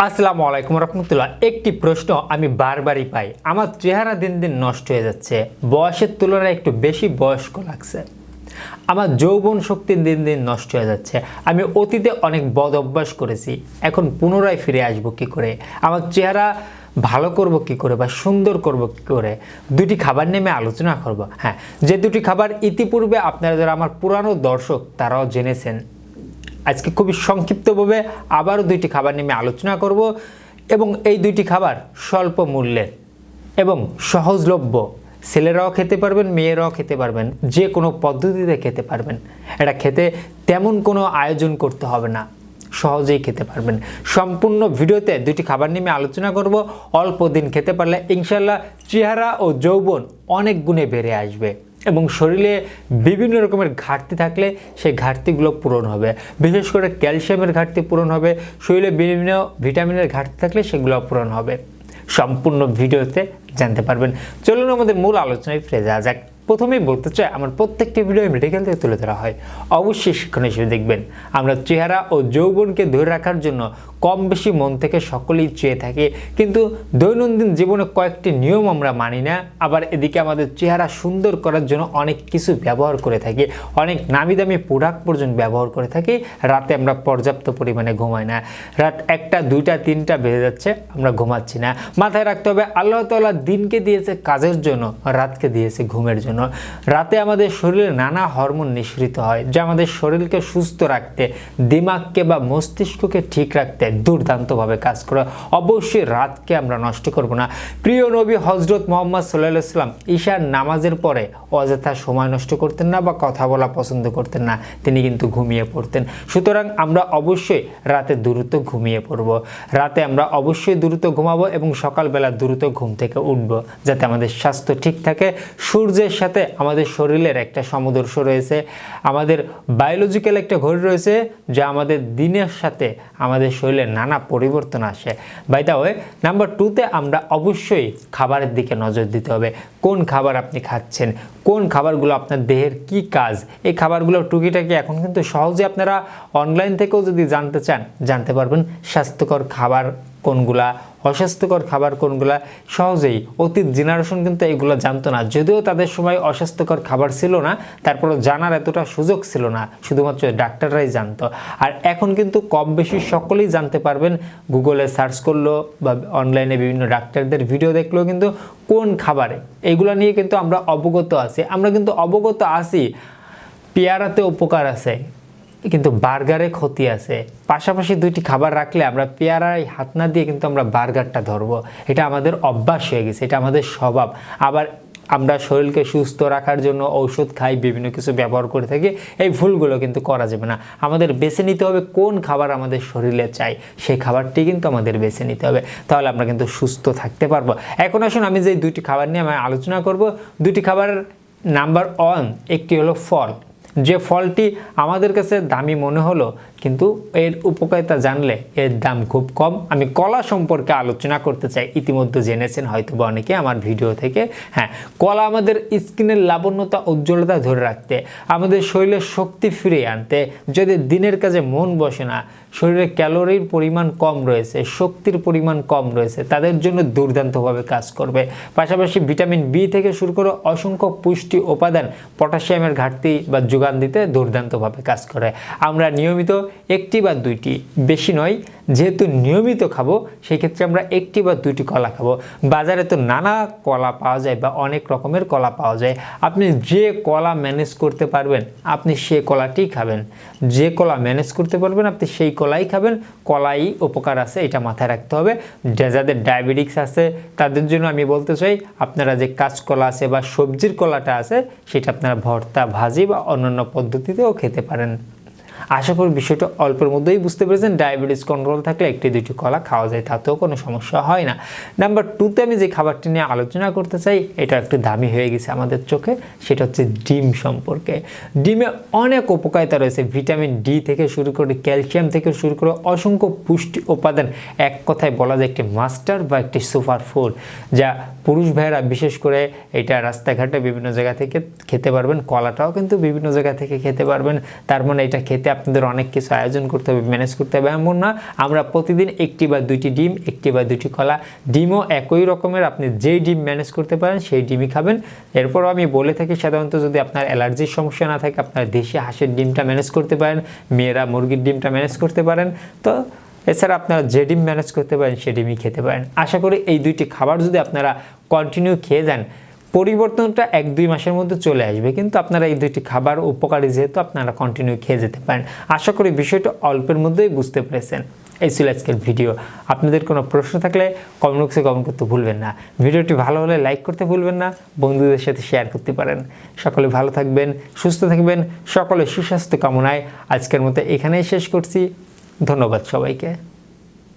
আসসালামু আলাইকুম রহমতুল্লাহ। একটি প্রশ্ন আমি বারবারই পাই, আমার চেহারা দিন দিন নষ্ট হয়ে যাচ্ছে, বয়সের তুলনায় একটু বেশি বয়স্ক লাগছে, আমার যৌবন শক্তি দিন দিন নষ্ট হয়ে যাচ্ছে, আমি অতীতে অনেক বদ অভ্যাস করেছি, এখন পুনরায় ফিরে আসবো কী করে, আমার চেহারা ভালো করব কি করে বা সুন্দর করব কি করে, দুটি খাবার নিয়ে আমি আলোচনা করব। হ্যাঁ, যে দুটি খাবার ইতিপূর্বে আপনারা যারা আমার পুরানো দর্শক তারাও জেনেছেন, আজকে খুবই সংক্ষিপ্তভাবে আবারও দুইটি খাবার নিয়ে আমি আলোচনা করব এবং এই দুইটি খাবার স্বল্প মূল্যের এবং সহজলভ্য, ছেলেরাও খেতে পারবেন, মেয়েরাও খেতে পারবেন, যে কোনো পদ্ধতিতে খেতে পারবেন। এটা খেতে তেমন কোনো আয়োজন করতে হবে না, সহজেই খেতে পারবেন। সম্পূর্ণ ভিডিওতে দুটি খাবার নিয়ে আমি আলোচনা করব। অল্প দিন খেতে পারলে ইনশাল্লাহ চেহারা ও যৌবন অনেক গুণে বেড়ে আসবে এবং শরীরে বিভিন্ন রকমের ঘাটতি থাকলে সেই ঘাটতিগুলো পূরণ হবে। বিশেষ করে ক্যালসিয়ামের ঘাটতি পূরণ হবে, শরীরে বিভিন্ন ভিটামিনের ঘাটতি থাকলে সেগুলো পূরণ হবে। সম্পূর্ণ ভিডিওতে জানতে পারবেন। চলুন আমাদের মূল আলোচনায় ফিরে যাওয়া যাক। প্রথমেই বলতে চাই, আমার প্রত্যেকটি ভিডিও মেডিকেল থেকে তুলে ধরা হয়, অবশ্যই শিক্ষণ হিসেবে দেখবেন। আমরা চেহারা ও যৌবনকে ধরে রাখার জন্য কম বেশি মন থেকে সকলেই চেয়ে থাকি, কিন্তু দৈনন্দিন জীবনে কয়েকটি নিয়ম আমরা মানি না। আবার এদিকে আমাদের চেহারা সুন্দর করার জন্য অনেক কিছু ব্যবহার করে থাকি, অনেক নামি দামি প্রোডাক্ট পর্যন্ত ব্যবহার করে থাকি। রাতে আমরা পর্যাপ্ত পরিমাণে ঘুমাই না, রাত 1টা 2টা 3টা বেজে যাচ্ছে, আমরা ঘুমাচ্ছি না। মাথায় রাখতে হবে আল্লাহ তাআলা দিনকে দিয়েছে কাজের জন্য, রাতকে দিয়েছে ঘুমের জন্য। রাতে আমাদের শরীরে নানা হরমোন নিঃসৃত হয় যা আমাদের শরীরকে সুস্থ রাখতে, দিমাগকে বা মস্তিষ্ককে ঠিক রাখতে দুর্দান্তভাবে কাজ করে। অবশ্যই রাতকে আমরা নষ্ট করব না। প্রিয় নবী হযরত মুহাম্মদ সাল্লাল্লাহু আলাইহি ওয়াসাল্লাম ঈশার নামাজের পরে অযথা সময় নষ্ট করতেন না বা কথা বলা পছন্দ করতেন না, তিনি কিন্তু ঘুমিয়ে পড়তেন। সুতরাং আমরা অবশ্যই রাতে দ্রুত ঘুমিয়ে পড়ব। রাতে আমরা অবশ্যই দ্রুত ঘুমাবো এবং সকালবেলা দ্রুত ঘুম থেকে উঠব, যাতে আমাদের স্বাস্থ্য ঠিক থাকে। সূর্যের সাথে আমাদের শরীরের একটা সামঞ্জস্য রয়েছে, আমাদের বায়োলজিক্যাল একটা ঘড়ি রয়েছে যা আমাদের দিনের সাথে আমাদের শরীরে নানা পরিবর্তন আসে। বাই দ্য ওয়ে, নাম্বার 2তে আমরা অবশ্যই খাবারের দিকে নজর দিতে হবে। কোন খাবার আপনি খাচ্ছেন, কোন খাবারগুলো আপনার দেহের কি কাজ, এই খাবারগুলো টুকিটাকি এখন কিন্তু সহজে আপনারা অনলাইন থেকেও যদি জানতে চান জানতে পারবেন। স্বাস্থ্যকর খাবার কোনগুলা, অস্বাস্থ্যকর খাবার কোনগুলা, সহজেই। অতীত জেনারেশন কিন্তু এগুলো জানতো না, যদিও তাদের সময় অস্বাস্থ্যকর খাবার ছিল না, তারপরে জানার এতটা সুযোগ ছিল না, শুধুমাত্র ডাক্তাররাই জানতো। আর এখন কিন্তু কম বেশি সকলেই জানতে পারবেন, গুগলে সার্চ করলো বা অনলাইনে বিভিন্ন ডাক্তারদের ভিডিও দেখলেও কিন্তু কোন খাবারে, এগুলো নিয়ে কিন্তু আমরা অবগত আছি। আমরা কিন্তু অবগত আছি পেয়ারাতে উপকার আছে কিন্তু বার্গারে ক্ষতি আছে। পাশাপাশি দুইটি খাবার রাখলে আমরা পেয়ারায় হাত না দিয়ে কিন্তু আমরা বার্গারটা ধরবো। এটা আমাদের অভ্যাস হয়ে গেছে, এটা আমাদের স্বভাব। আবার আমরা শরীরকে সুস্থ রাখার জন্য ঔষধ খাই, বিভিন্ন কিছু ব্যবহার করে থাকি। এই ভুলগুলো কিন্তু করা যাবে না। আমাদের বেছে নিতে হবে কোন খাবার আমাদের শরীরে চাই, সেই খাবারটি কিন্তু আমাদের বেছে নিতে হবে, তাহলে আমরা কিন্তু সুস্থ থাকতে পারবো। এখন আসুন আমি যে দুইটি খাবার নিয়ে আমি আলোচনা করব। দুইটি খাবারের নাম্বার 1, একটি হলো ফল। যে ফলটি আমাদের কাছে দামি মনে হলো, কিন্তু এর উপকারিতা জানলে এর দাম খুব কম। আমি কলা সম্পর্কে আলোচনা করতে চাই। ইতিমধ্যে জেনেছেন হয়তো বা অনেকে আমার ভিডিও থেকে। হ্যাঁ, কলা আমাদের স্কিনের লাবণ্যতা, উজ্জ্বলতা ধরে রাখতে, আমাদের শরীরের শক্তি ফিরিয়ে আনতে, যদি দিনের কাজে মন বসে না, শরীরে ক্যালোরির পরিমাণ কম রয়েছে, শক্তির পরিমাণ কম রয়েছে, তাদের জন্য দুর্দান্তভাবে কাজ করবে। পাশাপাশি ভিটামিন বি থেকে শুরু করে অসংখ্য পুষ্টি উপাদান, পটাশিয়ামের ঘাটতি বা যোগান দিতে দুর্দান্তভাবে কাজ করে। আমরা নিয়মিত একটি বা দুইটি, বেশি নয়, যেহেতু নিয়মিত খাবো সেই ক্ষেত্রে আমরা একটি বা দুইটি কলা খাবো। বাজারে তো নানা কলা পাওয়া যায় বা অনেক রকমের কলা পাওয়া যায়। আপনি যে কলা ম্যানেজ করতে পারবেন আপনি সেই কলাটি খাবেন, যে কলা ম্যানেজ করতে পারবেন আপনি সেই কলাই খাবেন। কলাই উপকার আছে, এটা মাথায় রাখতে হবে। যাদের ডায়াবেটিক্স আছে তাদের জন্য আমি বলতে চাই, আপনারা যে কাঁচকলা আছে বা সবজির কলাটা আছে সেটা আপনারা ভর্তা, ভাজি বা অন্যান্য পদ্ধতিতেও খেতে পারেন। আশা করি বিষয়টা অল্পের মধ্যেই বুঝতে পেরেছেন। ডায়াবেটিস কন্ট্রোল থাকলে একটি দুইটি কলা খাওয়া যায়, তাতেও কোনো সমস্যা হয় না। নাম্বার 2তে আমি যে খাবারটি নিয়ে আলোচনা করতে চাই, এটা একটু দামি হয়ে গেছে আমাদের চোখে, সেটা হচ্ছে ডিম সম্পর্কে। ডিমে অনেক উপকারিতা রয়েছে, ভিটামিন ডি থেকে শুরু করে ক্যালসিয়াম থেকে শুরু করে অসংখ্য পুষ্টি উপাদান। এক কথায় বলা যায় একটি মাস্টার বা একটি সুপার ফুড, যা পুরুষ ভাইয়েরা বিশেষ করে এটা রাস্তাঘাটে বিভিন্ন জায়গা থেকে খেতে পারবেন। কলাটাও কিন্তু বিভিন্ন জায়গা থেকে খেতে পারবেন। তার মানে এটা খেতে আপনাদের অনেক কিছু আয়োজন করতে হবে, ম্যানেজ করতে হবে এমন না। আমরা প্রতিদিন একটি বা দুইটি ডিম, একটি বা দুইটি কলা, ডিমও একই রকমের, আপনি যেই ডিম ম্যানেজ করতে পারেন সেই ডিমই খাবেন। এরপরও আমি বলে থাকি সাধারণত যদি আপনার অ্যালার্জির সমস্যা না থাকে আপনার দেশি হাঁসের ডিমটা ম্যানেজ করতে পারেন, মেয়েরা মুরগির ডিমটা ম্যানেজ করতে পারেন। তো এছাড়া আপনারা যে ডিম ম্যানেজ করতে পারেন সে ডিমই খেতে পারেন। আশা করি এই দুইটি খাবার যদি আপনারা কন্টিনিউ খেয়ে যান পরিবর্তনটা 1-2 মাসের মধ্যে চলে আসবে, কিন্তু আপনারা এই দুইটি খাবার উপকারী যেহেতু আপনারা কন্টিনিউ খেয়ে যেতে পারেন। আশা করি বিষয়টা অল্পের মধ্যেই বুঝতে পেরেছেন। এই ছিল আজকের ভিডিও। আপনাদের কোনো প্রশ্ন থাকলে কমেন্ট বক্সে কমেন্ট করতে ভুলবেন না। ভিডিওটি ভালো হলে লাইক করতে ভুলবেন না, বন্ধুদের সাথে শেয়ার করতে পারেন। সকলে ভালো থাকবেন, সুস্থ থাকবেন, সকলে সুস্বাস্থ্য কামনায় আজকের মতো এখানেই শেষ করছি। ধন্যবাদ সবাইকে।